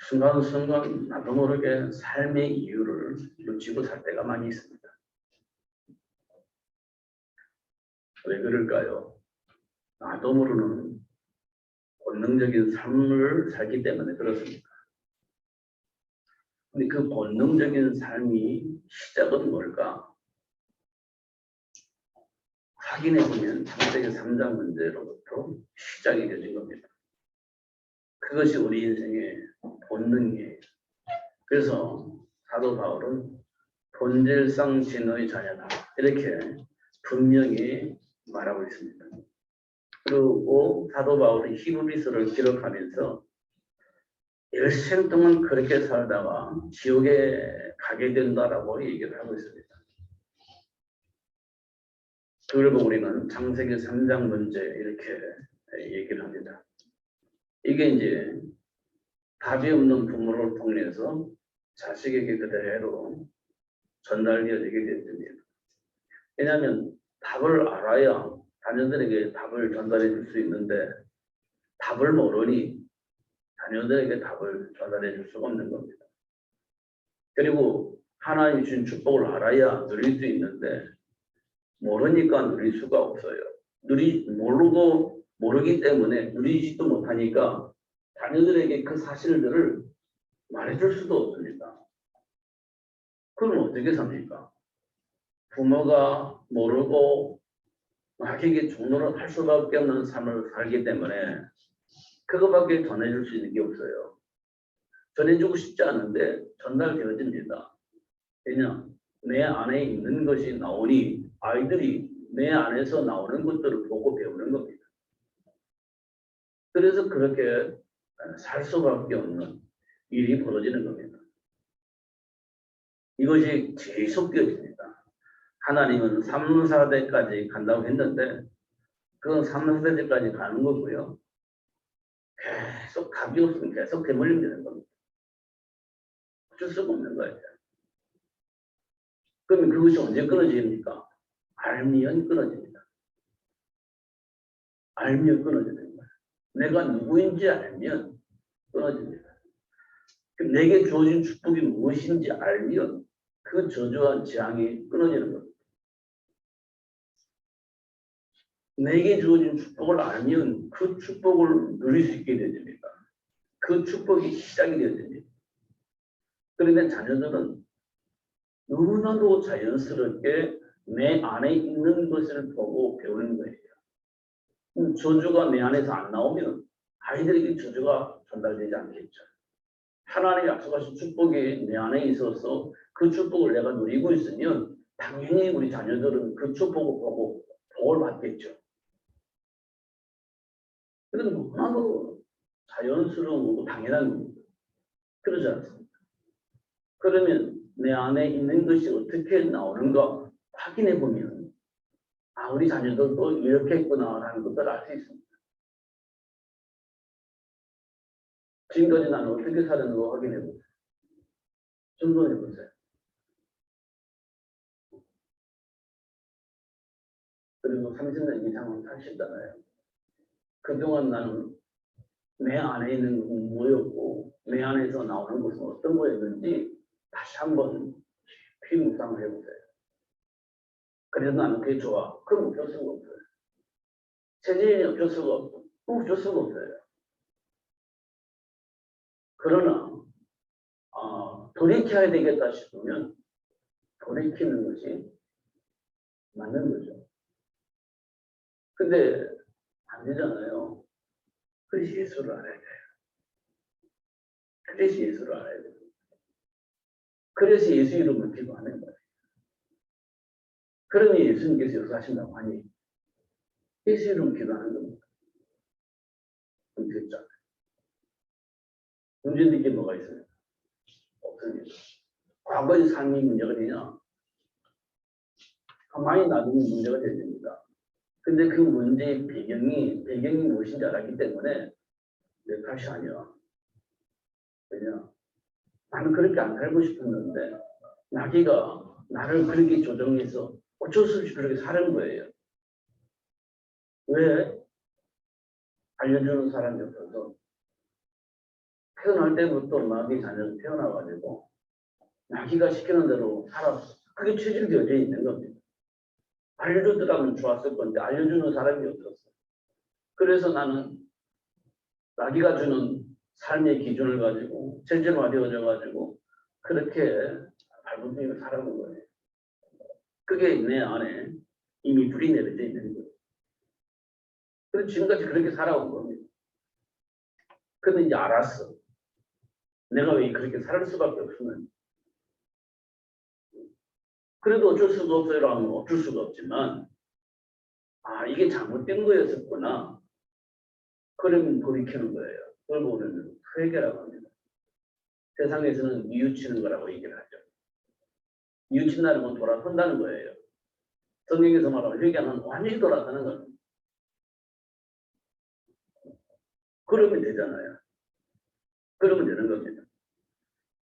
순간순간 나도 모르게 삶의 이유를 놓치고 살 때가 많이 있습니다. 왜 그럴까요? 나도 모르는 본능적인 삶을 살기 때문에 그렇습니다. 근데 그 본능적인 삶이 시작은 뭘까? 확인해보면 창세기 3장 문제로부터 시작이 되는 겁니다. 그것이 우리 인생의 본능이에요. 그래서 사도 바울은 본질상 진노의 자녀다 이렇게 분명히 말하고 있습니다. 그리고 사도 바울은 히브리서를 기록하면서 일생 동안 그렇게 살다가 지옥에 가게 된다라고 얘기를 하고 있습니다. 그걸 보고 우리는 창세기 3장 문제 이렇게 얘기를 합니다. 이게 이제 답이 없는 부모를 통해서 자식에게 그대로 전달되어지게 됩니다. 왜냐하면 답을 알아야 자녀들에게 답을 전달해 줄 수 있는데 답을 모르니 자녀들에게 답을 전달해 줄 수가 없는 겁니다. 그리고 하나님 주신 축복을 알아야 누릴 수 있는데 모르니까 누릴 수가 없어요. 모르기 때문에 누리지도 못하니까 자녀들에게 그 사실들을 말해줄 수도 없습니다. 그럼 어떻게 삽니까? 부모가 모르고 자기에게 종로를 할 수밖에 없는 삶을 살기 때문에 그거밖에 전해줄 수 있는 게 없어요. 전해주고 싶지 않은데 전달되어집니다. 왜냐? 내 안에 있는 것이 나오니 아이들이 내 안에서 나오는 것들을 보고 배우는 겁니다. 그래서 그렇게 살 수밖에 없는 일이 벌어지는 겁니다. 이것이 계속되어집니다. 하나님은 3, 4대까지 간다고 했는데 그건 3, 4대까지 가는 거고요. 계속 답이 없으면 계속 되물림 되는 겁니다. 어쩔 수가 없는 거예요. 그러면 그것이 언제 끊어집니까? 알면 끊어집니다. 알면 끊어지는 거예요. 내가 누구인지 알면 끊어집니다. 내게 주어진 축복이 무엇인지 알면 그 저주와 재앙이 끊어지는 겁니다. 내게 주어진 축복을 알면 그 축복을 누릴 수 있게 되집니다. 그 축복이 시작이 되어집니다. 그런데 자녀들은 너무나도 자연스럽게 내 안에 있는 것을 보고 배우는 거예요. 저주가 내 안에서 안 나오면 아이들에게 저주가 전달되지 않겠죠. 하나님이 약속하신 축복이 내 안에 있어서 그 축복을 내가 누리고 있으면 당연히 우리 자녀들은 그 축복을 보고 복을 받겠죠. 그건 너무나도 자연스러우고 당연한 겁니다. 그러지 않습니까? 그러면 내 안에 있는 것이 어떻게 나오는가 확인해 보면 우리 자녀들도 이렇게 했구나라는 것을 알 수 있습니다. 지금까지 나는 어떻게 살았는가 확인해 보세요. 점검해 보세요. 그리고 30년 이상은 사셨잖아요. 그동안 나는 내 안에 있는 것은 뭐였고 내 안에서 나오는 것은 어떤 거였는지 다시 한번 깊이 묵상을 해보세요. 그래서 나는 그게 좋아. 그럼 어쩔 수가 없어요. 체질이 어쩔 수가 없고 어쩔 수가 없어요. 그러나 돌이켜야 되겠다 싶으면 돌이키는 것이 맞는 거죠. 근데 안 되잖아요. 그래서 예수를 알아야 돼요. 그래서 예수를 알아야 돼요. 그래서 예수 이름을 기도하는 거예요. 그러면 예수님께서 역사하신다고 하니 예수 이름 기도하는 겁니다. 그럼 됐잖아요. 문제는 게 뭐가 있어요? 없습니다. 과거의 삶이 문제가 되냐? 가만히 놔두면 문제가 됩니다. 근데 그 문제의 배경이 무엇인지 알았기 때문에 내 탓이 아니야. 왜냐? 나는 그렇게 안 살고 싶었는데 나기가 나를 그렇게 조정해서 어쩔 수 없이 그렇게 사는 거예요. 왜? 알려주는 사람이 없어서 태어날 때부터 마귀 자녀가 태어나가지고 마귀가 시키는 대로 살았어. 그게 체질되어져 있는 겁니다. 알려주더라면 좋았을 건데 알려주는 사람이 없었어. 그래서 나는 마귀가 주는 삶의 기준을 가지고 체질화되어져 가지고 그렇게 발버둥이를 살아온 거예요. 그게 내 안에 이미 불이 내려져 있는 거예요. 그래서 지금까지 그렇게 살아온 겁니다. 근데 이제 알았어. 내가 왜 그렇게 살 수밖에 없었는지. 그래도 어쩔 수가 없어요라면 어쩔 수가 없지만 이게 잘못된 거였었구나. 그러면 돌이키는 거예요. 그걸 보면 회개라고 합니다. 세상에서는 뉘우치는 거라고 얘기를 하죠. 뉘우친다는 건 돌아선다는 거예요. 성경에서 말하면 회개는 완전히 돌아서는 겁니다. 그러면 되잖아요. 그러면 되는 겁니다.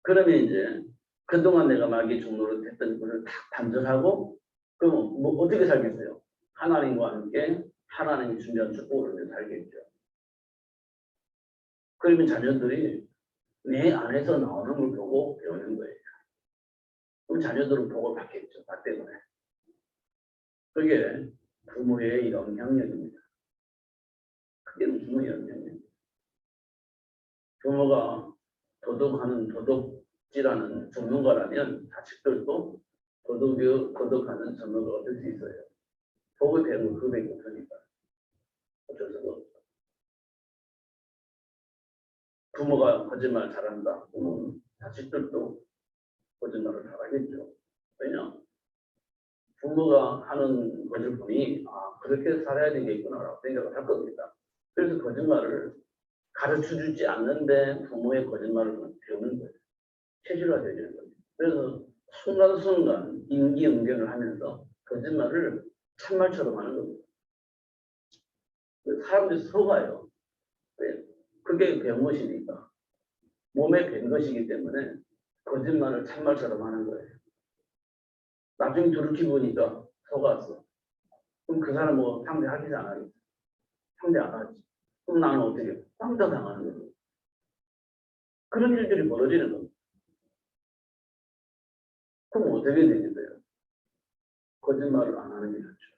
그러면 이제 그동안 내가 마귀 종로를 했던 것을 다 단절하고 그럼 뭐 어떻게 살겠어요? 하나님과 함께 하나님이 준비한 축복을 살겠죠. 그러면 자녀들이 내 안에서 나오는 걸 보고 배우는 거예요. 그럼 자녀들은 복을 받겠죠. 나 때문에. 그게 부모의 영향력입니다. 그게 부모의 영향력입니다. 부모가 도덕하는 도덕질하는 전문가라면 자식들도 도덕하는 전문가가 얻을 수 있어요. 복을 배우는 그밖에 없으니까. 어쩔 수가 없어. 부모가 거짓말 잘한다. 부모는 자식들도 거짓말을 잘하겠죠. 왜냐? 부모가 하는 것을 보니 그렇게 살아야 되겠구나라고 생각을 할 겁니다. 그래서 거짓말을 가르쳐주지 않는데 부모의 거짓말을 배우는 거예요. 체질화되는 거예요. 그래서 순간순간 임기응변을 하면서 거짓말을 참말처럼 하는 겁니다. 사람들이 속아요. 그게 배운 것이니까. 몸에 밴 것이기 때문에 거짓말을 참말처럼 하는 거예요. 나중에 돌이켜 보니까 속았어. 그럼 그 사람 뭐 상대 하기지 안 하겠지. 상대 안 하지. 그럼 나는 어떻게 빵다 당하는 거예요. 그런 일들이 벌어지는 겁니다. 그럼 어떻게 되겠어요? 거짓말을 안 하는 게 좋죠.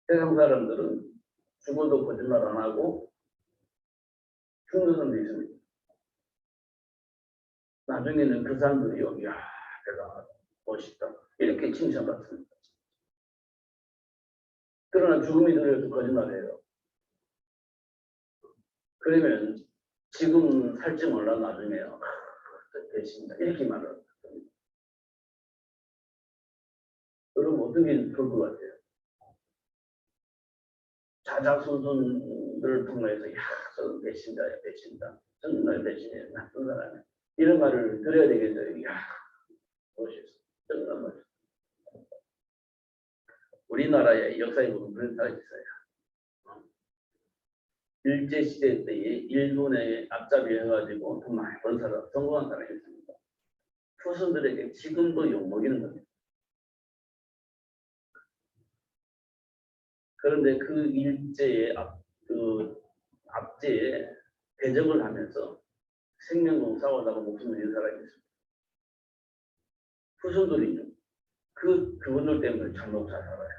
세상 사람들은 죽어도 거짓말 안 하고 죽는 사람도 있습니다. 나중에는 그 사람들이 야, 내가 멋있다. 이렇게 칭찬받습니다. 그러나 죽음이 들어도 거짓말해요. 그러면 지금 살지 몰라 나중에요. 되신다. 이렇게 말을 합니다. 여러분 어떤 게 좋을 것 같아요? 자자손손을 통해서 저는 배신자야 배신다. 정말 배신해 나쁜 사람이야. 이런 말을 들어야 되겠어요. 멋있어. 정말 멋있어. 우리나라의 역사에 보면 그런 사람이 있어요. 일제시대 때에 일본에 앞잡이 해가지고 돈 많이 번 사람, 성공한 사람이 있습니다. 후손들에게 지금도 욕먹이는 겁니다. 그런데 그 일제의 압제에 대적을 하면서 생명공 싸우다가 목숨을 잃은 사람이 있습니다. 후손들이 그분들 때문에 잘못 잘 살아요.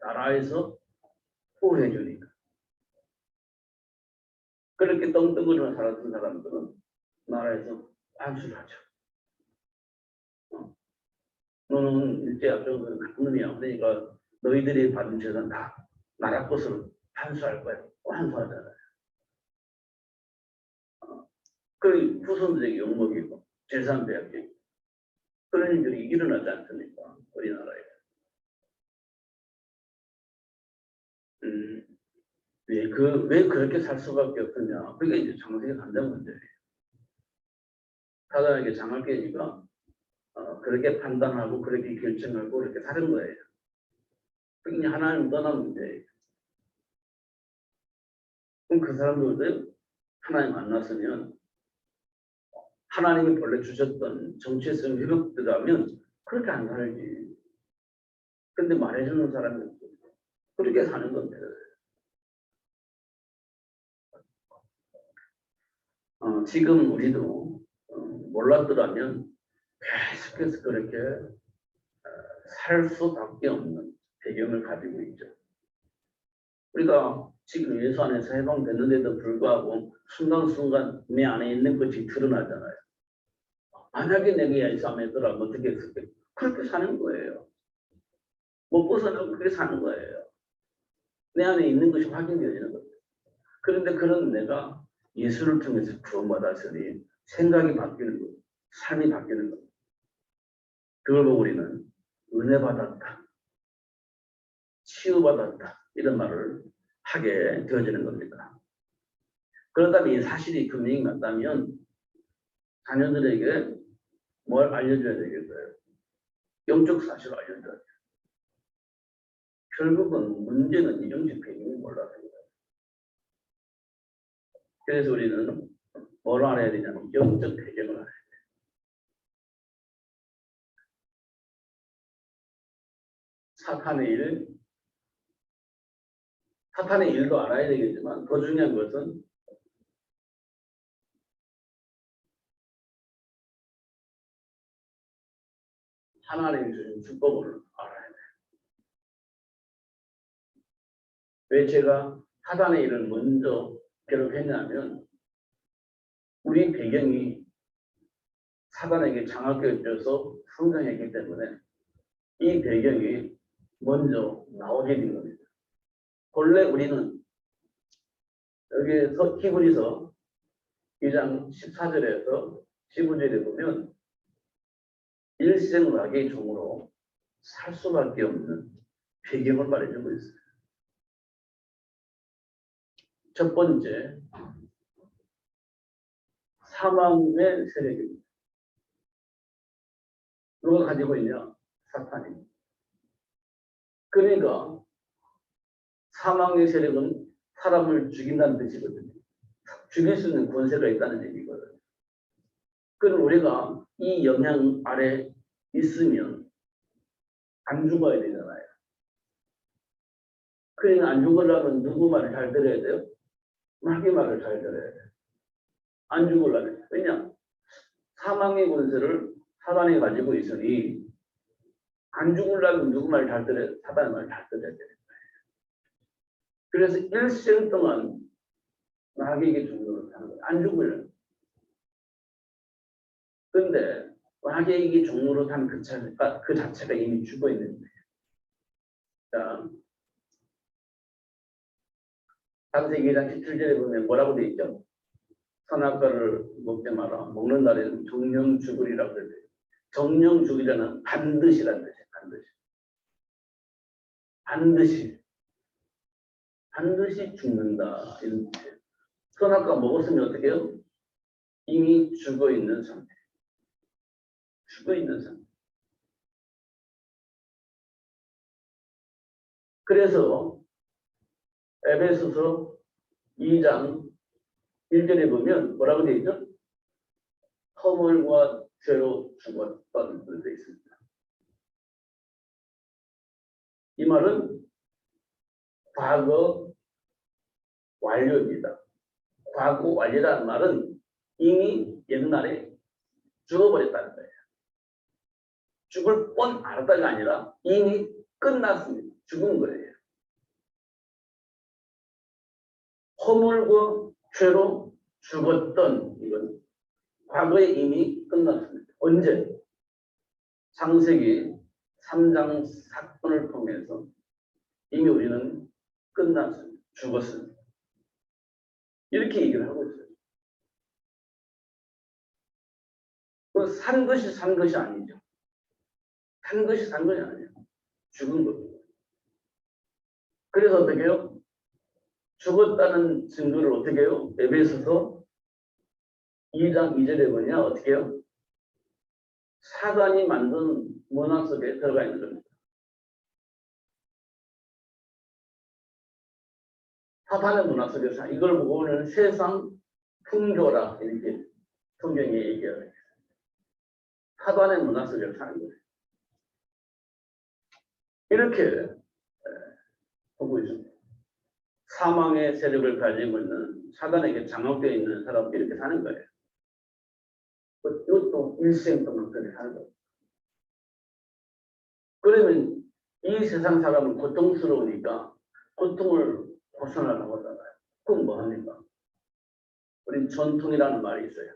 나라에서 보호해 주니까. 그렇게 떵떵거리며 살았던 사람들은 나라에서 반수를 하죠. 너는 일제 압제국은 나쁜 놈이야. 그러니까 너희들이 받은 재산 다 나라 것으로 환수할 거야. 환수하잖아요. 그 후손들에게 욕먹이고 재산 빼앗기고 그런 일들이 일어나지 않습니까? 우리나라에. 왜 그렇게 살 수밖에 없느냐. 그게 이제 장세의 간장 문제예요. 사단에게 장을 깨니까 그렇게 판단하고 그렇게 결정하고 그렇게 사는 거예요. 그게 하나님 떠난 문제예요. 그럼 그 사람들도 하나님 만났으면 하나님이 본래 주셨던 정체성 회복들하면 그렇게 안 살지. 근데 말해주는 사람이 없어. 그렇게 사는 건데. 지금 우리도 몰랐더라면 계속해서 그렇게 살 수밖에 없는 배경을 가지고 있죠. 우리가 지금 예수 안에서 해방됐는데도 불구하고 순간순간 내 안에 있는 것이 드러나잖아요. 만약에 내가 예수 안에 들어가면 어떻게 했을까? 그렇게 사는 거예요. 못 벗어나고 그렇게 사는 거예요. 내 안에 있는 것이 확인되어지는 거예요. 그런데 그런 내가 예수를 통해서 구원받았으니 생각이 바뀌는 거예요. 삶이 바뀌는 거예요. 그걸 보고 우리는 은혜 받았다, 치유받았다 이런 말을 하게 되어지는 겁니다. 그렇다면 이 사실이 분명히 맞다면 자녀들에게 뭘 알려줘야 되겠어요? 영적 사실을 알려줘야 돼요. 결국은 문제는 이 영적 배경이 몰라서 그래요. 그래서 우리는 뭘 알아야 되냐면 영적 배경을 알아야 돼요. 사탄의 일도 알아야 되겠지만 더 중요한 것은 하나님이 주신 축복을 알아야 돼요. 왜 제가 사탄의 일을 먼저 괴롭혔냐면 우리 배경이 사단에게 장악되어져서 성장했기 때문에 이 배경이 먼저 나오게 된 겁니다. 본래 우리는 여기에서 히브리서 2장 14절에서 15절에 보면 일생락의 종으로 살 수밖에 없는 배경을 말해주고 있어요. 첫 번째, 사망의 세력입니다. 누가 가지고 있냐? 사탄이. 그러니까 사망의 세력은 사람을 죽인다는 뜻이거든요. 죽일 수 있는 권세가 있다는 얘기거든요. 그럼 우리가 이 영향 아래 있으면 안 죽어야 되잖아요. 그러니까 안 죽으려면 누구 말을 잘 들어야 돼요? 마귀 말을 잘 들어야 돼요. 안 죽으려면. 왜냐? 사망의 권세를 사단이 가지고 있으니 안 죽으려면 누구 말 잘 들어야 돼요? 사단의 말 잘 들어야 돼요. 그래서 일생 동안 마귀에게 죽는 하는 거예요. 안 죽으려면. 그런데 마귀에게 종로로 탄 그 자체가 이미 죽어 있는 거예요. 자, 창세기 2장 17절에 보면 뭐라고 되어 있죠? 선악과를 먹지 마라. 먹는 날에는 정령 죽으리라고 그래요. 정령 죽으려는 반드시라는 뜻이에요. 반드시 죽는다. 이런 뜻이에요. 선악과 먹었으면 어떻게 해요? 이미 죽어 있는 상태. 그래서 에베소서 2장 1절에 보면 뭐라고 되어 있죠? 허물과 죄로 죽었다는 되어 있습니다. 이 말은 과거 완료입니다. 과거 완료라는 말은 이미 옛날에 죽어버렸다는 거예요. 죽을 뻔 알았다가 아니라 이미 끝났습니다. 죽은 거예요. 허물과 죄로 죽었던 이건 과거에 이미 끝났습니다. 언제? 창세기 3장 사건을 통해서 이미 우리는 끝났습니다. 죽었습니다. 이렇게 얘기를 하고 있어요. 산 것이 아니죠. 산 것이 아니에요. 죽은 겁니다. 그래서 어떻게 해요? 죽었다는 증거를 어떻게 해요? 에베소서 2장 2절에 보냐 어떻게 해요? 사단이 만든 문화 속에 들어가 있는 겁니다. 사탄의 문화 속에서 이걸 보고 오늘 세상 풍조라 이렇게 성경이 얘기해요. 사단의 문화 속에서 사는 거예요. 이렇게 보고 있습니다. 사망의 세력을 가지고 있는 사단에게 장악되어 있는 사람들이 이렇게 사는 거예요. 이것도 일생 동안 그렇게 사는 거예요. 그러면 이 세상 사람은 고통스러우니까 고통을 벗어나려고 하잖아요. 그럼 뭐 합니까? 우리 전통이라는 말이 있어요.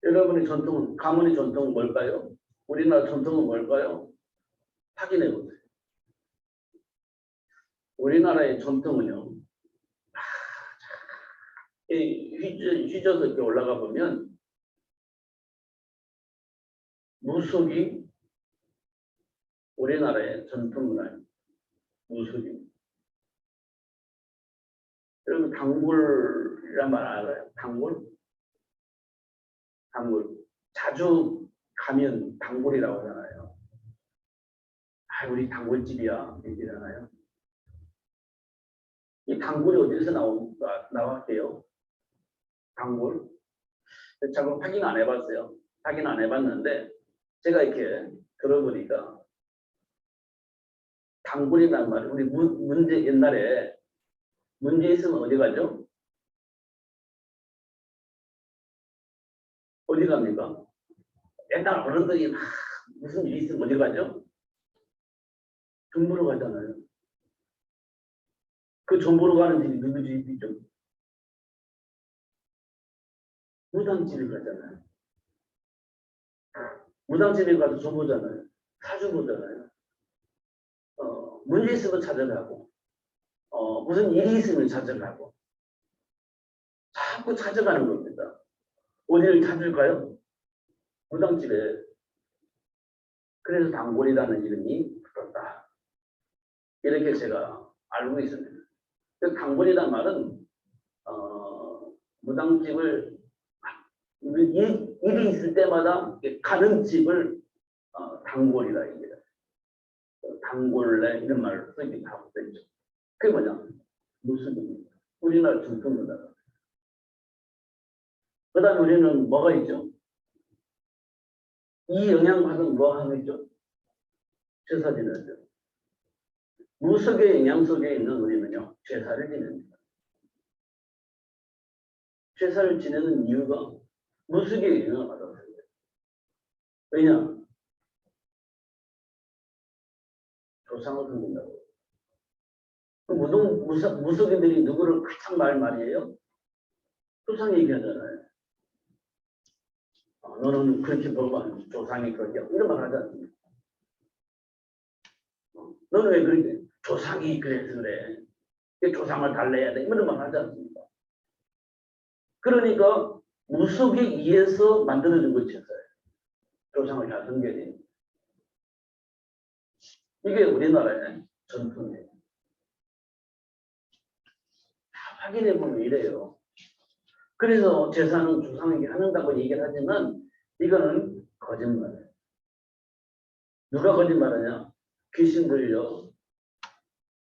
여러분의 전통은, 가문의 전통은 뭘까요? 우리나라 전통은 뭘까요? 확인해 보세요. 우리나라의 전통은요, 휘저서 이렇게 올라가 보면, 무속이 우리나라의 전통 문화예요. 무속이. 여러분, 단골이란 말 알아요? 단골? 단골. 자주 가면 단골이라고 하잖아요. 아, 우리 단골집이야. 얘기잖아요. 이 단골이 어디서 나왔게요? 단골? 자꾸 확인 안 해봤어요. 확인 안 해봤는데, 제가 이렇게 들어보니까, 단골이란 말이, 우리 문제, 옛날에 문제 있으면 어디 가죠? 어디 갑니까? 옛날 어른들이 막 무슨 일이 있으면 어디 가죠? 돈 보러 가잖아요. 그 돈 보러 가는 집이 누구 집이죠? 무당집에 가잖아요. 무당집에 가서 돈 보잖아요. 사주 보잖아요. 문제 있으면 찾아가고, 무슨 일이 있으면 찾아가고, 자꾸 찾아가는 겁니다. 어디를 찾을까요? 무당집에. 그래서 단골이라는 이름이 붙었다. 이렇게 제가 알고 있습니다. 그 단골이란 말은 무당집을 일이 있을 때마다 가는 집을 단골이라 얘기해요. 단골래 이런 말을 쓰기도 하고 있죠. 그게 뭐냐? 무속입니다. 우리나라 전통 문화. 그 다음에 우리는 뭐가 있죠? 이 영향받은 뭐 하고 있죠? 제사 지내죠. 무속의 영향 속에 있는 우리는요, 제사를 지냅니다. 제사를 지내는 이유가 무속의 영향을 받았어요. 왜냐? 조상을 섬긴다고. 무속인들이 누구를 가장 말이에요? 조상 얘기하잖아요. 너는 그렇게 보면 조상이 그렇게 이런 말 하지 않습니까? 너는 왜 그렇게 조상이 그래서 그래? 조상을 달래야 돼? 이런 말 하지 않습니까? 그러니까 무속에 의해서 만들어진 것이었어요. 조상을 잘 섬겨야 돼. 이게 우리나라의 전통이에요. 다 확인해 보면 이래요. 그래서 제사는 조상에게 하는다고 얘기를 하지만 이거는 거짓말이에요. 누가 거짓말하냐? 귀신들이요.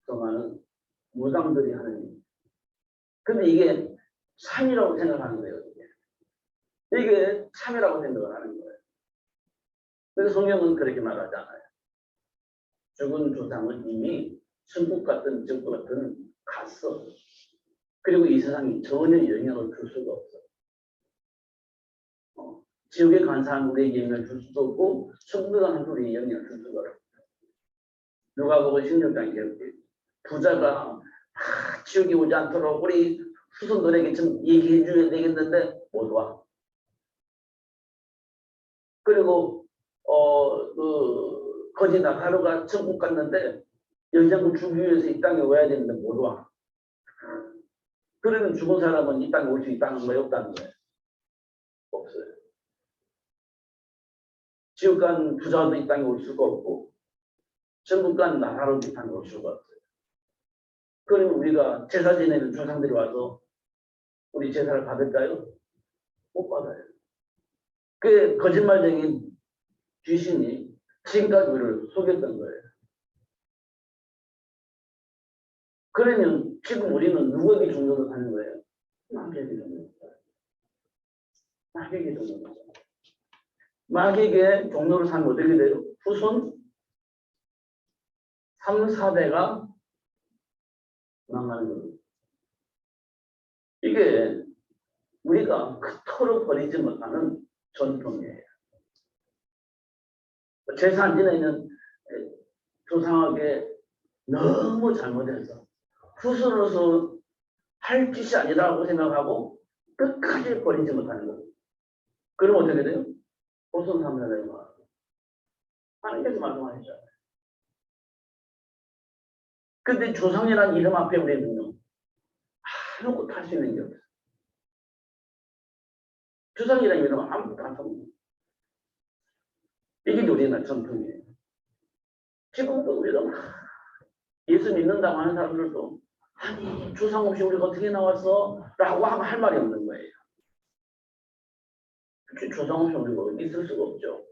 그동안은 무당들이 하는 일. 근데 이게 참이라고 생각하는 거예요. 이게 참이라고 생각을 하는 거예요. 그래서 성경은 그렇게 말하잖아요. 죽은 조상은 이미 천국 같은 지옥 같은 갔어. 그리고 이 세상이 전혀 영향을 줄 수가 없어. 지옥에 간 사람 우리에게 영향을 줄 수도 없고 천국에 가는 우리에게 영향을 줄 수가 없어. 누가복음 16장 이렇게 부자가 지옥에 오지 않도록 우리 후손들에게 좀 얘기해 줘야 되겠는데 못 와. 그리고 거지 나사로가 천국 갔는데 연장을 주기 위해서 이 땅에 와야 되는데 못 와. 그러면 죽은 사람은 이 땅에 올 수 있다는 거예요? 없다는 거예요? 없어요. 지옥 간 부자도 이 땅에 올 수가 없고 천국 간 나사로도 이 땅에 올 수가 없어요. 그러면 우리가 제사 지내는 조상들이 와서 우리 제사를 받을까요? 못 받아요. 그 거짓말쟁이 귀신이 지금까지 우리를 속였던 거예요. 그러면 지금 우리는 누구에게 종로를 하는 거예요? 마귀에게 종로를 하는 마귀에게 종로를 하는 거예요. 마귀에게 종로를 사면 어떻게 돼요? 후손 3, 4대가 망하는 겁니다. 이게 우리가 그토록 버리지 못하는 전통이에요. 제사 지내는 조상에게 너무 잘못해서 후손으로서 할 짓이 아니라고 생각하고 끝까지 버리지 못하는 거예요. 그럼 어떻게 돼요? 후손 삼사되는 거예요. 하나님께서 말씀하셨잖아요. 근데 조상이라는 이름 앞에 우리는요, 아무것도 할 수 있는 게 없어요. 조상이라는 이름 아무것도 할 수 없는 거예요. 이게 우리나라 전통이에요. 지금도 우리가 막 예수 믿는다고 하는 사람들도 아니 조상 없이 우리가 어떻게 나왔어? 라고 하면 할 말이 없는 거예요. 조상 없이 우리가 있을 수가 없죠.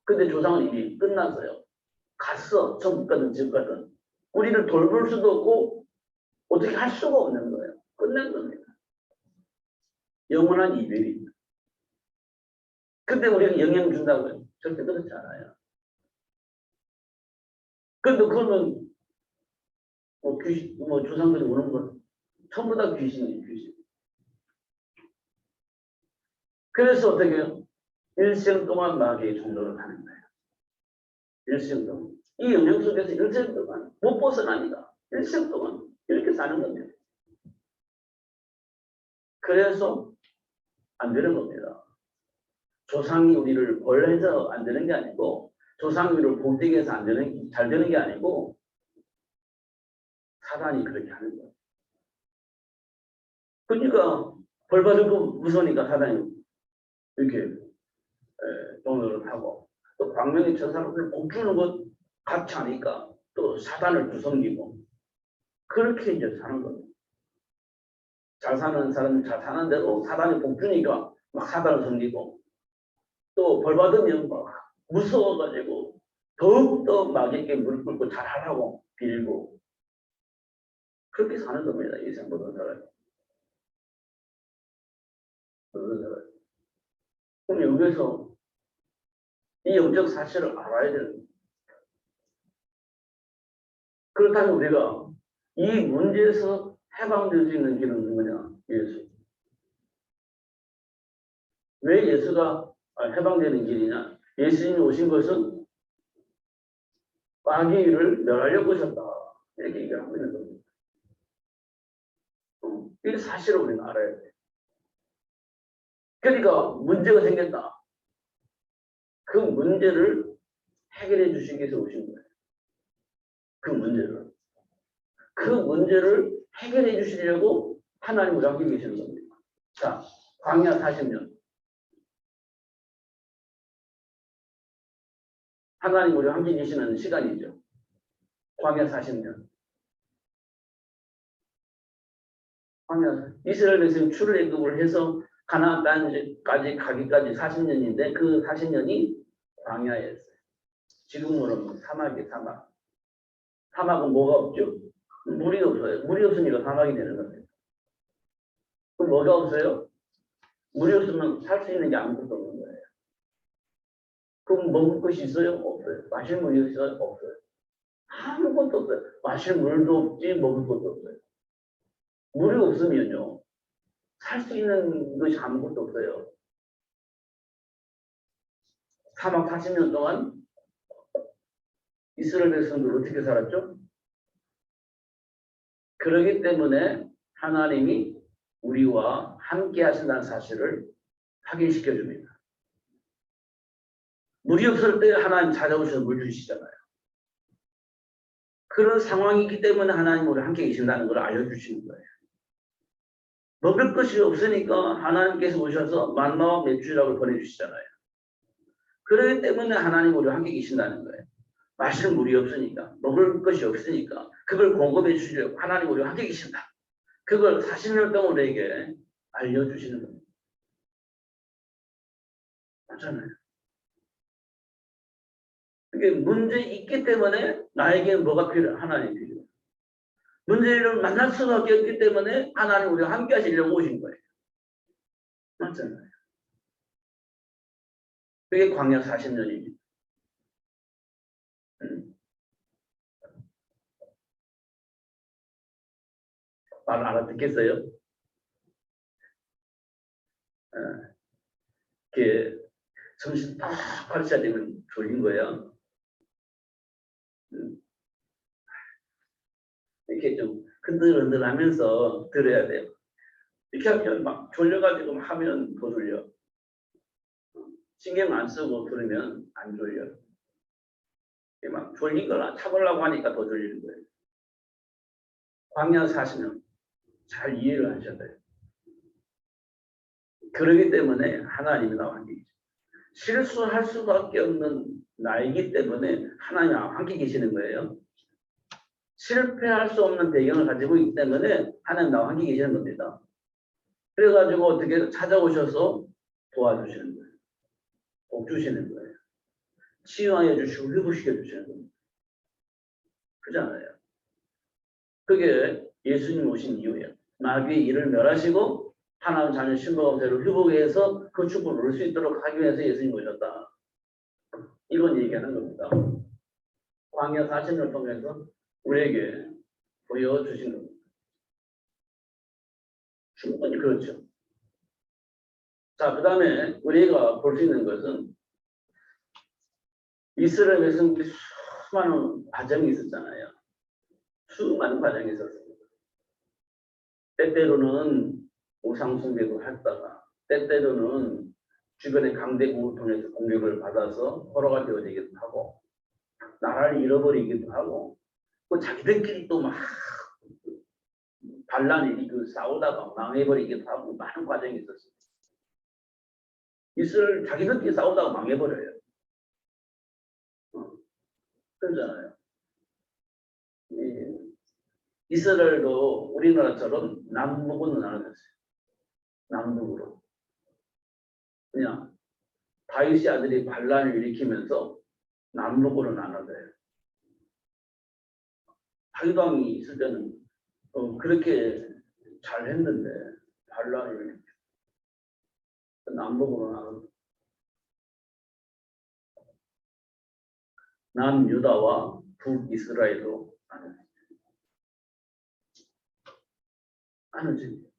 근데 조상은 이미 끝났어요. 갔어. 천국 가든 지옥 가든. 우리를 돌볼 수도 없고 어떻게 할 수가 없는 거예요. 끝낸 겁니다. 영원한 이별입니다. 근데 우리가 영향 준다고요? 절대 그렇지 않아요. 근데 그거는 뭐 귀신, 뭐 조상들이 오는 건 전부 다 귀신이에요, 귀신. 그래서 어떻게 해요? 일생 동안 마귀의 종로를 하는 거예요. 일생 동안. 이 영향 속에서 일생 동안 못 벗어납니다. 일생 동안 이렇게 사는 겁니다. 그래서 안 되는 겁니다. 조상이 우리를 벌해서 안 되는 게 아니고 조상이 우리를 복되게 해서 잘 되는 게 아니고 사단이 그렇게 하는 거예요. 그러니까 벌 받을 거 무서우니까 사단이 이렇게 종로를 하고 또 광명의 천사를 복 주는 것 같지 않으니까 또 사단을 또 섬기고 그렇게 이제 사는 겁니다. 잘 사는 사람은 잘 사는 대로 사단이 복 주니까 막 사단을 섬기고 또 벌 받으면 막 무서워가지고 더욱더 마귀에게 무릎 꿇고 잘하라고 빌고 그렇게 사는 겁니다. 인생 모든 사람이. 모든 사람이. 그럼 여기서 이 영적 사실을 알아야 되는 거예요. 그렇다면 우리가 이 문제에서 해방될 수 있는 길은 누구냐? 예수. 왜 예수가 해방되는 길이냐? 예수님이 오신 것은 마귀를 멸하려고 오셨다. 이렇게 얘기를 하고 있는 겁니다. 이 사실을 우리는 알아야 돼요. 그러니까 문제가 생겼다. 그 문제를 해결해 주시기 위해서 오신 거예요. 그 문제를. 그 문제를 해결해 주시려고 하나님 우리 함께 계시는 겁니다. 자, 광야 40년. 하나님 우리 함께 계시는 시간이죠. 광야 40년. 광야 이스라엘 백성 출애굽을 해서 가나안 땅까지 가기까지 40년인데 그 40년이 광야였어요. 지금으로는 사막이 사막. 사막은 뭐가 없죠? 물이 없어요. 물이 없으니까 사막이 되는 겁니다. 그럼 뭐가 없어요? 물이 없으면 살 수 있는 게 아무것도 없는 거예요. 그럼 먹을 것이 있어요? 없어요. 마실 물이 있어요? 없어요. 아무것도 없어요. 마실 물도 없지 먹을 것도 없어요. 물이 없으면요. 살 수 있는 것이 아무것도 없어요. 사막 40년 동안 이스라엘 백성들 어떻게 살았죠? 그러기 때문에 하나님이 우리와 함께 하신다는 사실을 확인시켜 줍니다. 물이 없을 때 하나님 찾아오셔서 물 주시잖아요. 그런 상황이 있기 때문에 하나님 우리 함께 계신다는 걸 알려주시는 거예요. 먹을 것이 없으니까 하나님께서 오셔서 만나와 맥주락을 보내주시잖아요. 그렇기 때문에 하나님 우리 함께 계신다는 거예요. 마실 물이 없으니까, 먹을 것이 없으니까 그걸 공급해 주시려고 하나님 우리 함께 계신다. 그걸 40년 동안 우리에게 알려주시는 겁니다. 맞잖아요. 그게 문제 있기 때문에 나에게 뭐가 필요해? 하나님이 필요해. 문제를 만날 수밖에 없기 때문에 하나님 우리가 함께 하시려고 오신 거예요. 맞잖아요. 그게 광야 40년입니다. 말 알아듣겠어요? 이렇게 정신 딱 가르쳐야 되면 졸린 거야. 이렇게 좀 흔들흔들 하면서 들어야 돼요. 이렇게 하면 막 졸려가지고 하면 더 졸려. 신경 안 쓰고 들으면 안 졸려. 막 졸린 걸 참으려고 하니까 더 졸리는 거예요. 광야 사시면 잘 이해를 하셔야 돼요. 그러기 때문에 하나님이 나와 함께 계시죠. 실수할 수밖에 없는 나이기 때문에 하나님이 나와 함께 계시는 거예요. 실패할 수 없는 배경을 가지고 있기 때문에 하나님 나와 함께 계시는 겁니다. 그래가지고 어떻게 찾아오셔서 도와주시는 거예요. 복 주시는 거예요. 치유하여 주시고 회복시켜 주시는 겁니다. 그렇잖아요. 그게 예수님 오신 이유예요. 마귀의 일을 멸하시고 하나님 자녀 신부가세를 회복해서 그 축복을 얻을 수 있도록 하기 위해서 예수님 오셨다. 이건 얘기하는 겁니다. 광야 사신을 통해서 우리에게 보여주신 겁니다. 충분히 그렇죠. 자, 그 다음에 우리가 볼 수 있는 것은 이스라엘 백성들이 수많은 과정이 있었잖아요. 수많은 과정이 있었어요. 때때로는 우상숭배도 했다가 때때로는 주변의 강대국을 통해서 공격을 받아서 포로가 되어지기도 하고 나라를 잃어버리기도 하고 또 자기들끼리 또 막 반란이 싸우다가 망해버리기도 하고 많은 과정이 있었어요. 이스라엘 자기들끼리 싸우다가 망해버려요. 그러잖아요. 이스라엘도 우리나라처럼 남북으로 나눠졌어요. 남북으로. 그냥 다윗의 아들이 반란을 일으키면서 남북으로 나눠져요. 다윗왕이 있을 때는 그렇게 잘 했는데 반란을 일으키고 남북으로 나눠. 남유다와 북이스라엘로 나눠집니다.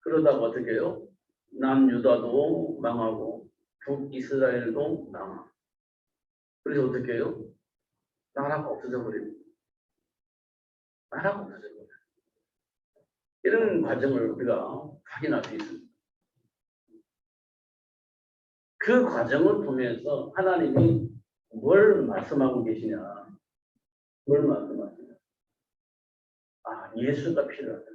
그러다가 어떻게 해요? 남유다도 망하고 북이스라엘도 망하고 그래서 어떻게 해요? 나라가 없어져 버립니다. 나라가 없어져 버려요. 이런 과정을 우리가 확인할 수 있습니다. 그 과정을 통해서 하나님이 뭘 말씀하고 계시냐? 뭘 말씀하시냐? 아, 예수가 필요하다.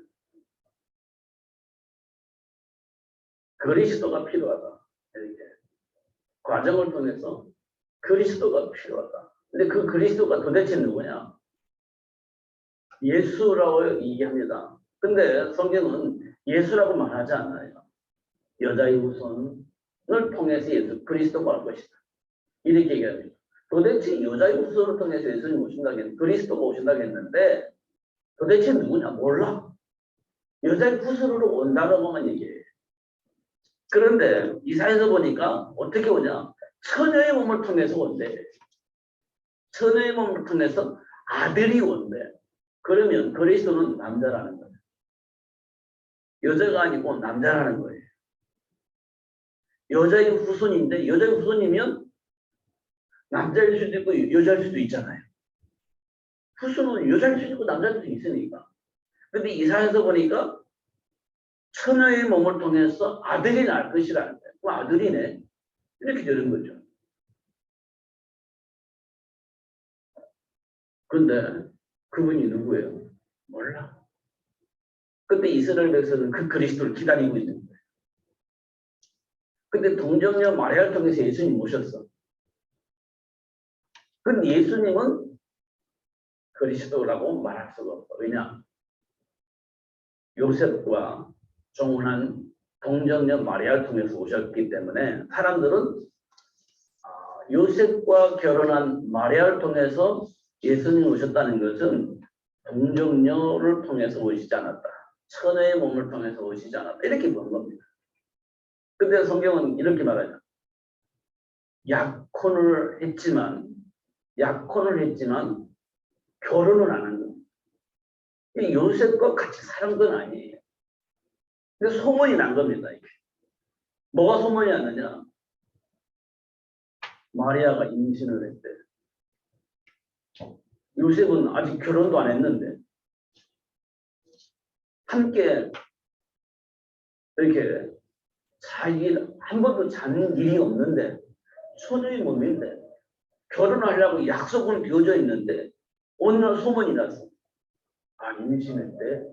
그리스도가 필요하다. 이렇게 과정을 통해서 그리스도가 필요하다. 근데 그 그리스도가 도대체 누구냐? 예수라고 얘기합니다. 근데 성경은 예수라고 말하지 않아요. 여자의 후손을 통해서 예수 그리스도가 올 것이다. 이렇게 얘기합니다. 도대체 여자의 후손을 통해서 예수님 오신다겠는데 그리스도가 오신다겠는데 도대체 누구냐? 몰라. 여자의 후손으로 온다고만 얘기해요. 그런데 이사에서 보니까 어떻게 오냐? 처녀의 몸을 통해서 온대. 처녀의 몸을 통해서 아들이 온대. 그러면 그리스도는 남자라는 거예요. 여자가 아니고 남자라는 거예요. 여자의 후손인데 여자의 후손이면 남자일 수도 있고 여자일 수도 있잖아요. 후손은 여자일 수도 있고 남자일 수도 있으니까. 근데 이사에서 보니까 처녀의 몸을 통해서 아들이 날 것이라는 거예요. 그 아들이네. 이렇게 되는 거죠. 근데 그분이 누구예요? 몰라. 근데 이스라엘 백성은 그 그리스도를 기다리고 있는 거예요. 근데 동정녀 마리아를 통해서 예수님 오셨어. 근데 예수님은 그리스도라고 말할 수가 없어. 왜냐? 요셉과 종혼한 동정녀 마리아를 통해서 오셨기 때문에 사람들은 요셉과 결혼한 마리아를 통해서 예수님이 오셨다는 것은 동정녀를 통해서 오시지 않았다. 처녀의 몸을 통해서 오시지 않았다. 이렇게 보는 겁니다. 근데 성경은 이렇게 말하죠. 약혼을 했지만 결혼을 안 한 겁니다. 이 요셉과 같이 사는 건 아니에요. 근데 소문이 난 겁니다. 이게. 뭐가 소문이 났느냐? 마리아가 임신을 했대. 요셉은 아직 결혼도 안 했는데 함께 이렇게 한 번도 잔 일이 없는데 소년이 몸인데 결혼하려고 약속은 비워져 있는데 오늘 소문이 났어. 아, 임신했대.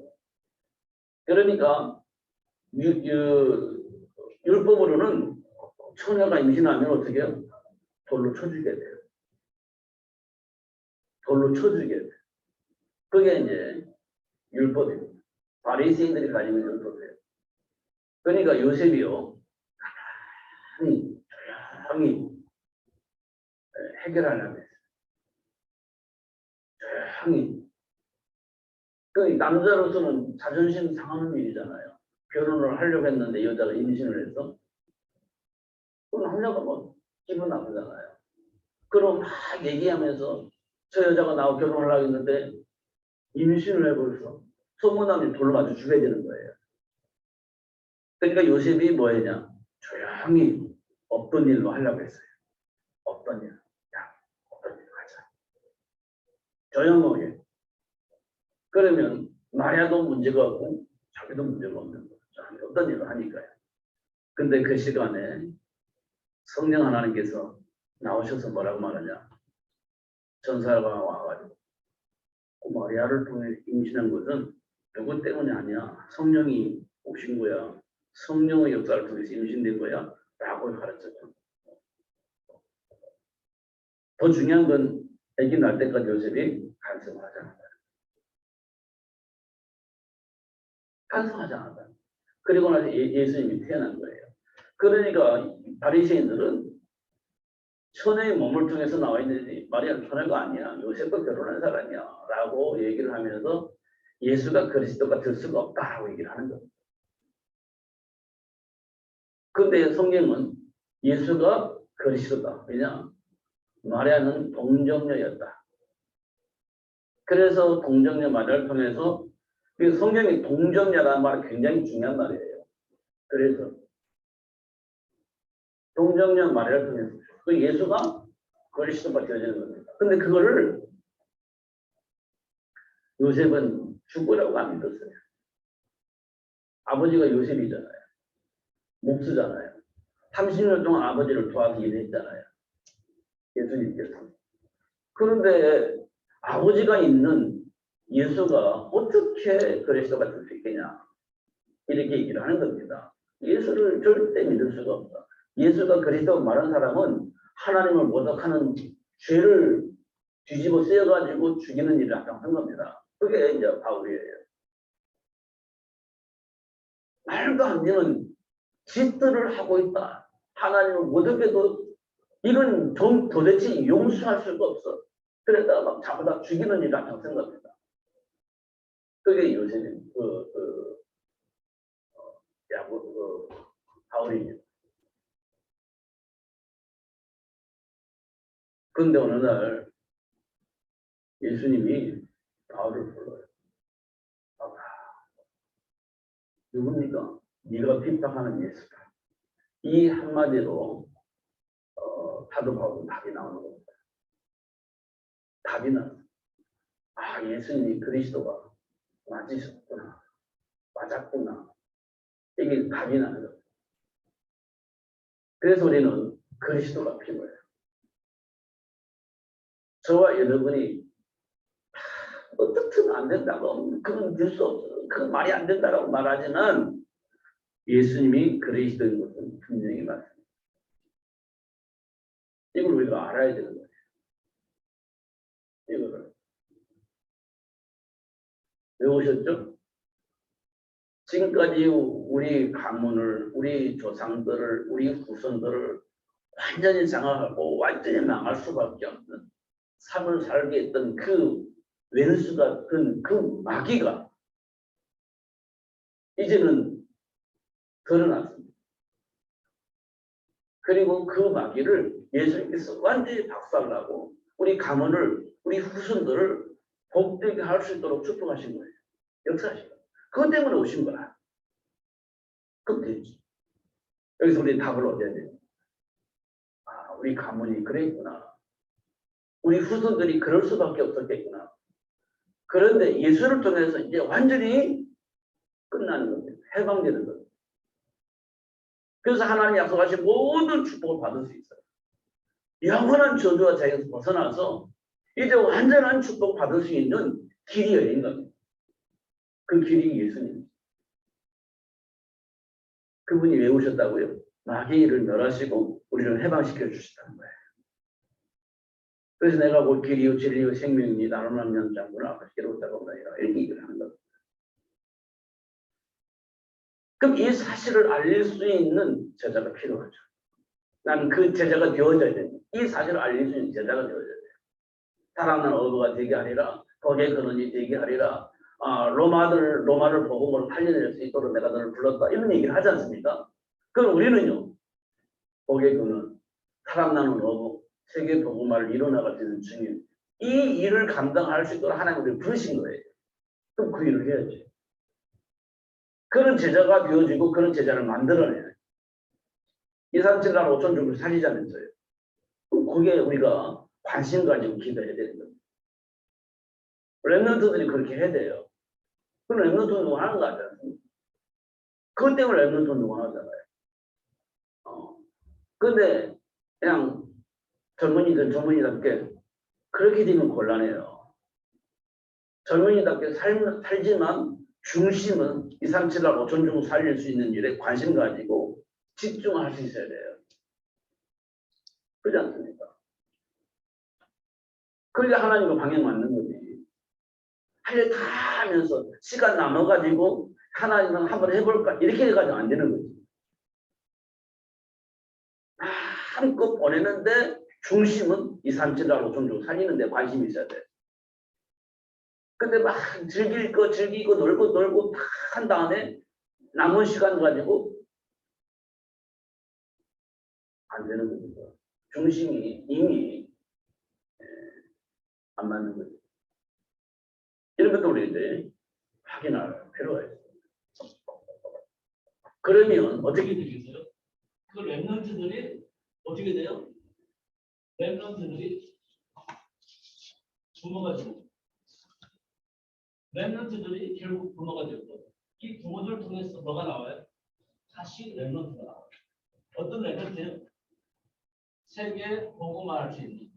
그러니까 율법으로는 처녀가 임신하면 어떻게 해요? 돌로 쳐주게 돼요. 돌로 쳐주게 돼요. 그게 이제 율법입니다. 바리새인들이 가지고 있는 율법이에요. 그러니까 요셉이요, 조용히 해결하려고 했어요. 조용히. 그 남자로서는 자존심 상하는 일이잖아요. 결혼을 하려고 했는데 여자가 임신을 해서. 그럼 남자가 뭐 기분 나쁘잖아요. 그럼 막 얘기하면서 저 여자가 나하고 결혼하려고 했는데 임신을 해버려서 소문나면 돌로 맞아 죽여야 되는 거예요. 그러니까 요셉이 뭐 했냐? 조용히 없던 일로 하려고 했어요. 없던 일. 야, 없던 일로 하자. 조용하게. 그러면 마리아도 문제가 없고 자기도 문제가 없는 거죠. 어떤 일을 하니까요. 근데 그 시간에 성령 하나님께서 나오셔서 뭐라고 말하냐? 전사가 와가지고 마리아를 통해 임신한 것은 누구 때문이 아니야. 성령이 오신 거야. 성령의 역사를 통해서 임신된 거야. 라고 가르쳤죠. 더 중요한 건 아기 날 때까지 요셉이 간섭하지 않았다. 간섭하지 않았다. 그리고 나서 예수님이 태어난 거예요. 그러니까 바리새인들은 천의 몸을 통해서 나와 있는데 마리아는 천의가 아니야. 요셉과 결혼한 사람이야. 라고 얘기를 하면서 예수가 그리스도가 될 수가 없다라고 얘기를 하는 겁니다. 근데 성경은 예수가 그리스도다. 왜냐? 마리아는 동정녀였다. 그래서 동정녀 마리아를 통해서 성경이 동정녀라는 말이 굉장히 중요한 말이에요. 그래서 동정녀 마리아를 통해서 그 예수가 그리스도가 되어지는 겁니다. 근데 그거를 요셉은 죽으라고 안 믿었어요. 아버지가 요셉이잖아요. 목수잖아요. 30년 동안 아버지를 도와서 일했잖아요. 예수님께서. 그런데 아버지가 있는 예수가 어떻게 그리스도가 될 수 있겠냐. 이렇게 얘기를 하는 겁니다. 예수를 절대 믿을 수가 없다. 예수가 그리스도 말한 사람은 하나님을 모독하는 죄를 뒤집어 쓰여가지고 죽이는 일을 항상 한 겁니다. 그게 이제 바울이에요. 말도 안 되는 짓들을 하고 있다. 하나님을 모독해도 이건 좀 도대체 용서할 수가 없어. 그러다가 막 잡아다 죽이는 일을 항상 쓴 겁니다. 그게 요새는 바울입니다. 그런데 어느 날 예수님이 바울을 불러요. 바울아, 누굽니까? 네가 핍박하는 예수다. 이 한마디로 사도 바울은 답이 나오는 겁니다. 답이 나. 아, 예수님이 그리스도가 맞으셨구나. 맞았구나. 이게 답이 나는 거예요. 그래서 우리는 그리스도가 필요해요. 저와 여러분이 어떻든 안 된다고, 그건 될 수 없어. 그건 말이 안 된다라고 말하지만 예수님이 그리스도인 것은 분명히 맞습니다. 이걸 우리가 알아야 되는 거예요. 이거를. 외우셨죠? 지금까지 우리 가문을, 우리 조상들을, 우리 후손들을 완전히 장악하고 완전히 망할 수밖에 없는 삶을 살게 했던 그 왼수 같은 그 마귀가 이제는 드러났습니다. 그리고 그 마귀를 예수님께서 완전히 박살나고 우리 가문을, 우리 후손들을 복되게 할 수 있도록 축복하신 거예요. 역사하시고. 그것 때문에 오신 거야. 그럼 되지. 여기서 우리 답을 얻어야 돼. 아, 우리 가문이 그랬구나. 우리 후손들이 그럴 수밖에 없었겠구나. 그런데 예수를 통해서 이제 완전히 끝나는 겁니다. 해방되는 겁니다. 그래서 하나님 약속하신 모든 축복을 받을 수 있어요. 영원한 저주와 자기에서 벗어나서 이제 완전한 축복을 받을 수 있는 길이 열린 겁니다. 그 길이 예수님. 그분이 왜 오셨다고요? 마귀의 일을 멸하시고 우리를 해방시켜 주시다는 거예요. 그래서 내가 곧 길이요 진리요 생명이니 나로 말미암는 자는 아버지께 오다가 오나이라 이렇게 얘기를 하는 겁니다. 그럼 이 사실을 알릴 수 있는 제자가 필요하죠. 나는 그 제자가 되어져야 됩니다. 이 사실을 알릴 수 있는 제자가 되어져야 돼요. 사랑하는 어부가 되게 하리라. 거기에 근원이 되게 하리라. 로마를 보고 뭘 살려낼 수 있도록 내가 너를 불렀다. 이런 얘기를 하지 않습니까? 그럼 우리는요. 거기에 근원, 사랑나는 어부, 세계 복음화를 이뤄나갈 수 있는 증인. 이 일을 감당할 수 있도록 하나님 우리를 부르신 거예요. 그럼 그 일을 해야지. 그런 제자가 되어지고 그런 제자를 만들어내요. 2, 3, 7, 8, 5천 종을 살리자면서요. 그럼 거기에 우리가 관심 가지고 기도해야 되는 겁니다. 랩런트들이 그렇게 해야 돼요. 그럼 랩런트 운동하는 거 아니잖아요. 그것 때문에 랩런트 운동을 하잖아요. 근데 그냥 젊은이답게 그렇게 되면 곤란해요. 젊은이답게 살지만 중심은 2, 3, 7, 8, 5천 종 살릴 수 있는 일에 관심 가지고 집중할 수 있어야 돼요. 그렇지 않습니까? 그러니까 하나님과 방향 맞는 거지. 할 일 다 하면서 시간 남아가지고 하나님은 한번 해볼까 이렇게 해가지고 안 되는 거지. 한껏 보내는데 중심은 2, 3, 7, 8, 5천 종 살리는데 관심이 있어야 돼. 근데 막 즐기고 놀고 다 한 다음에 남은 시간 가지고 안 되는 겁니다. 중심이 이미 안 맞는 거죠. 이런 것도 우리 이제 확인할 필요가 있어요. 그러면 어떻게 되겠어요? 그 랩런트들이 어떻게 돼요? 랩런트들이 부모가 되고 랩런트들이 결국 부모가 되고 이 부모들 통해서 뭐가 나와요? 다시 랩런트가 나와요. 어떤 랩런트예요? 세계 복음화할 수 있는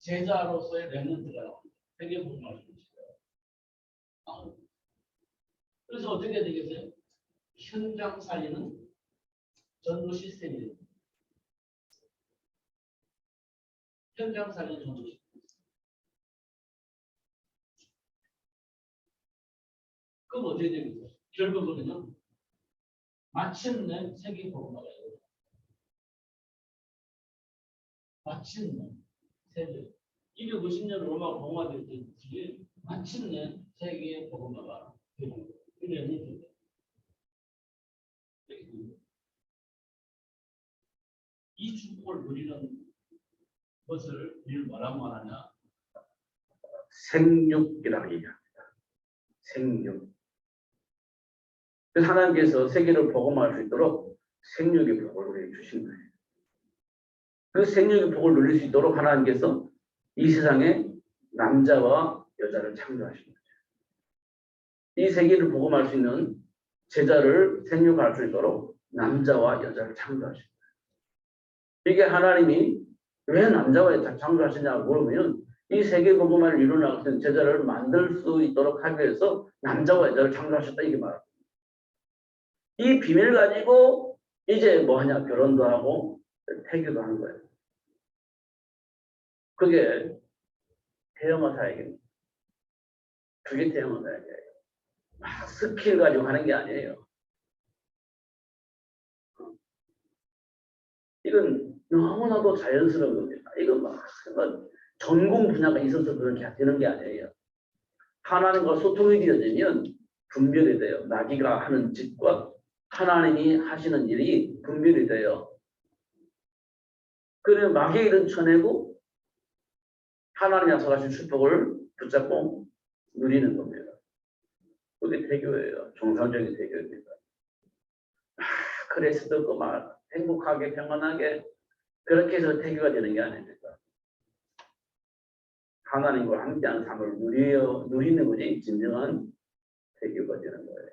제자로서의 랩런트가 나옵니다. 세계 복음화할 수 있어요. 그래서 어떻게 되겠어요? 현장 살리는 전도 시스템이 됩니다. 현장 살리는 전도 시스템. 그럼 어떻게 되겠어요? 결국은요. 마침내 세계 복음화가 돼요. 마침내 세계 250년 로마 복음화될 때 마침내 세계 복음화가 되는 거예요. 이 축복을 누리는 것을 우리는 뭐라고 하냐? 생육이라고 얘기합니다. 생육. 그래서 하나님께서 세계를 복음화할 수 있도록 생육의 복을 우리에게 주신 거예요. 그 생육의 복을 누릴 수 있도록 하나님께서 이 세상에 남자와 여자를 창조하신 거죠. 이 세계를 복음할 수 있는 제자를 생육할 수 있도록 남자와 여자를 창조하신 거예요. 이게 하나님이 왜 남자와 여자를 창조하시냐고 물으면 이 세계 복음화를 이루는 수 있는 제자를 만들 수 있도록 하기 위해서 남자와 여자를 창조하셨다 이게 말입니다. 이 비밀을 가지고 이제 뭐 하냐 결혼도 하고 태교도 하는 거예요. 그게 태영어 사역입니다. 그게 태영어 사역이에요. 막 스킬 가지고 하는 게 아니에요. 이건 너무나도 자연스러운 겁니다. 이건 막 전공 분야가 있어서 그렇게 되는 게 아니에요. 하나님과 소통이 되어지면 분별이 돼요. 나기가 하는 짓과 하나님이 하시는 일이 분별이 돼요. 그러면 마귀의 일은 쳐내고 하나님 약속하신 축복을 붙잡고 누리는 겁니다. 그게 태교예요. 정상적인 태교입니다. 그래서 그 막 행복하게 평안하게 그렇게 해서 태교가 되는 게 아닙니다. 하나님과 함께하는 삶을 누리는 것이 진정한 태교가 되는 거예요.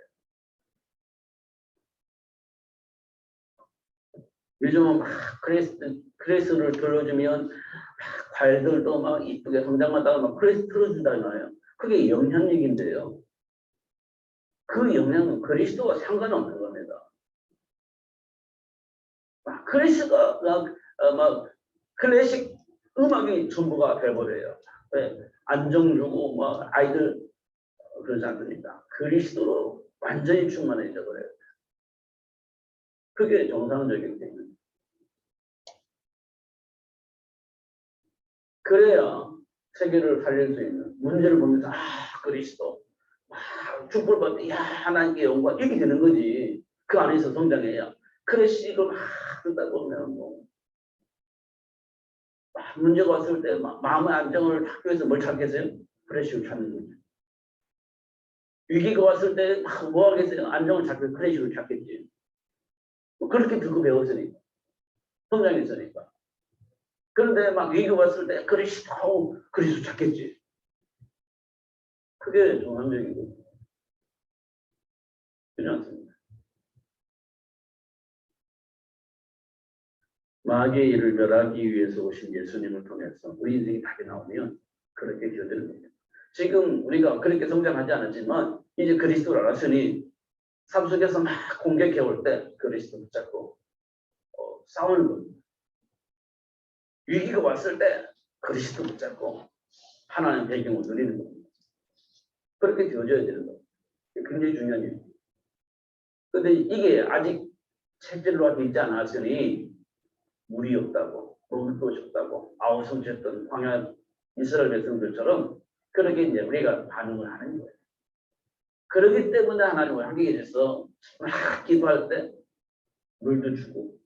요즘은 막 크레스를 들어주면 막 과일들도 막 이쁘게 성장하다가 막 크레스 틀어준다나요. 그게 영향력인데요. 그 영향은 그리스도와 상관없는 겁니다. 막 크레스가 막 클래식 음악이 전부가 돼버려요. 네, 안정 주고 막 아이들 그러지 않습니까? 그리스도로 완전히 충만해져 버려요. 그게 정상적인 태교. 그래야 세계를 살릴 수 있는 문제를 보면서 그리스도 축복을 받고 하나님께 영광 이렇게 되는 거지. 그 안에서 성장해야. 크래식을 막 듣다 보면 문제가 왔을 때 마음의 안정을 찾기 위해서 뭘 찾겠어요? 크래식을 찾는 거죠. 위기가 왔을 때 뭐 하겠어요? 안정을 찾기 위해서 크래식을 찾겠지. 그렇게 듣고 배웠으니까. 성장했으니까. 그런데 막 위기가 왔을 때 그리스도 찾겠지. 그게 정상적인 거죠. 그렇지 않습니다. 마귀의 일을 멸하기 위해서 오신 예수님을 통해서 우리 인생이 답이 나오면 그렇게 되어지는 겁니다. 지금 우리가 그렇게 성장하지 않았지만 이제 그리스도를 알았으니 삶 속에서 막 공격해 올 때 그리스도 붙잡고 싸우는 겁니다. 위기가 왔을 때 그리스도 붙잡고 하나님 배경을 누리는 겁니다. 그렇게 되어져야 되는 겁니다. 굉장히 중요한 일입니다. 그런데 이게 아직 체질로 되지 않았으니 물이 없다고, 먹을 것이 없다고, 아우성쳤던 광야 이스라엘 백성들처럼 그렇게 이제 우리가 반응을 하는 거예요. 그렇기 때문에 하나님을 하게 계셔서 막 기도할 때 물도 주고,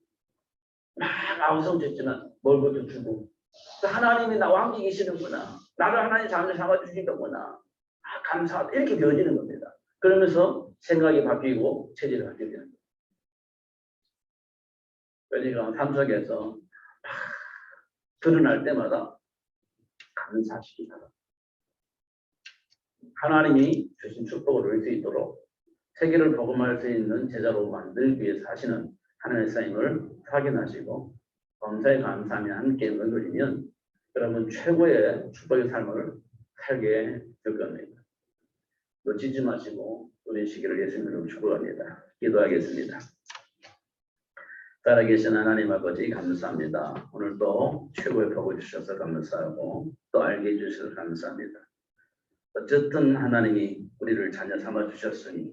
막 아우성쳤지만 먹을 것도 주고, 하나님이 나와 함께 계시는구나. 나를 하나님 자녀 삼아주시는구나. 감사하다. 이렇게 되어지는 겁니다. 그러면서 생각이 바뀌고 체질이 바뀌게 되는 거예요. 그러니까 삶 속에서 드러날 때마다 감사시키다. 하나님이 주신 축복을 누릴 수 있도록 세계를 복음할 수 있는 제자로 만들기 위해서 하시는 하나님의 삶을 확인하시고 범사에 감사하며 함께 누리면 여러분 최고의 축복의 삶을 살게 될 겁니다. 놓치지 마시고 누리시기를 예수님으로 축복합니다. 기도하겠습니다. 살아계신 하나님 아버지 감사합니다. 오늘도 최고의 복을 주셔서 감사하고 또 알게 해주셔서 감사합니다. 어쨌든 하나님이 우리를 자녀 삼아 주셨으니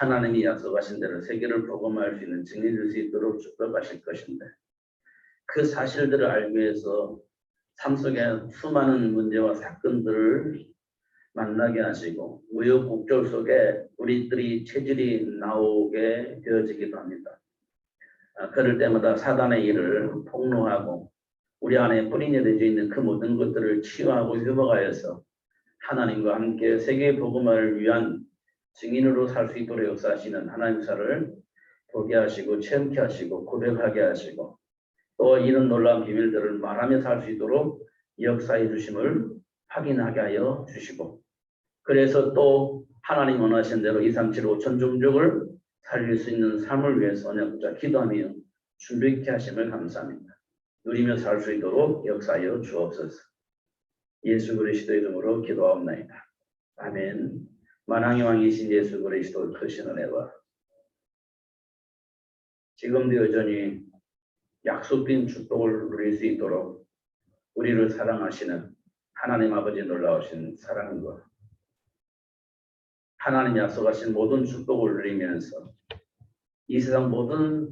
하나님이 약속하신 대로 세계를 복음할 수 있는 증인될 수 있도록 축복하실 것인데 그 사실들을 알기 위해서 삶 속에 수많은 문제와 사건들을 만나게 하시고 우여곡절 속에 우리들이 체질이 나오게 되어지기도 합니다. 그럴 때마다 사단의 일을 폭로하고 우리 안에 뿌리내려져 있는 그 모든 것들을 치유하고 회복하여서 하나님과 함께 세계 복음을 위한 증인으로 살 수 있도록 역사하시는 하나님 사를 보게 하시고 체험케 하시고 고백하게 하시고 또 이런 놀라운 비밀들을 말하며 살 수 있도록 역사해 주심을 확인하게 하여 주시고 그래서 또 하나님 원하신 대로 237 5천 종족을 살릴 수 있는 삶을 위해서 언약자 기도하며 준비케 하심을 감사합니다. 누리며 살 수 있도록 역사하여 주옵소서. 예수 그리스도 이름으로 기도하옵나이다. 아멘. 만왕의 왕이신 예수 그리스도 크신 은혜와 지금도 여전히 약속된 축복을 누릴 수 있도록 우리를 사랑하시는 하나님 아버지 놀라우신 사랑과 하나님 약속하신 모든 축복을 누리면서 이 세상 모든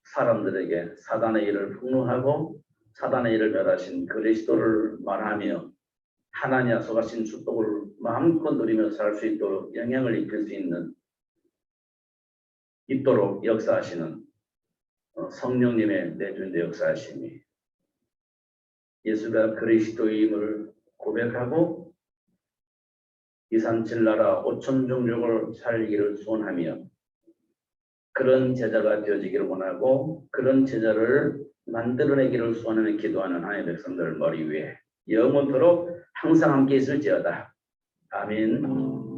사람들에게 사단의 일을 폭로하고 사단의 일을 멸하신 그리스도를 말하며 하나님 약속하신 축복을 마음껏 누리며 살 수 있도록 영향을 입힐 수 있도록 역사하시는 성령님의 내주인의 역사하심이 예수가 그리스도임을 고백하고 237 나라 5천 종족을 살기를 소원하며 그런 제자가 되어지기를 원하고 그런 제자를 만들어내기를 소원하며 기도하는 하나님의 백성들 머리 위에 영원토록 항상 함께 있을지어다. 아멘.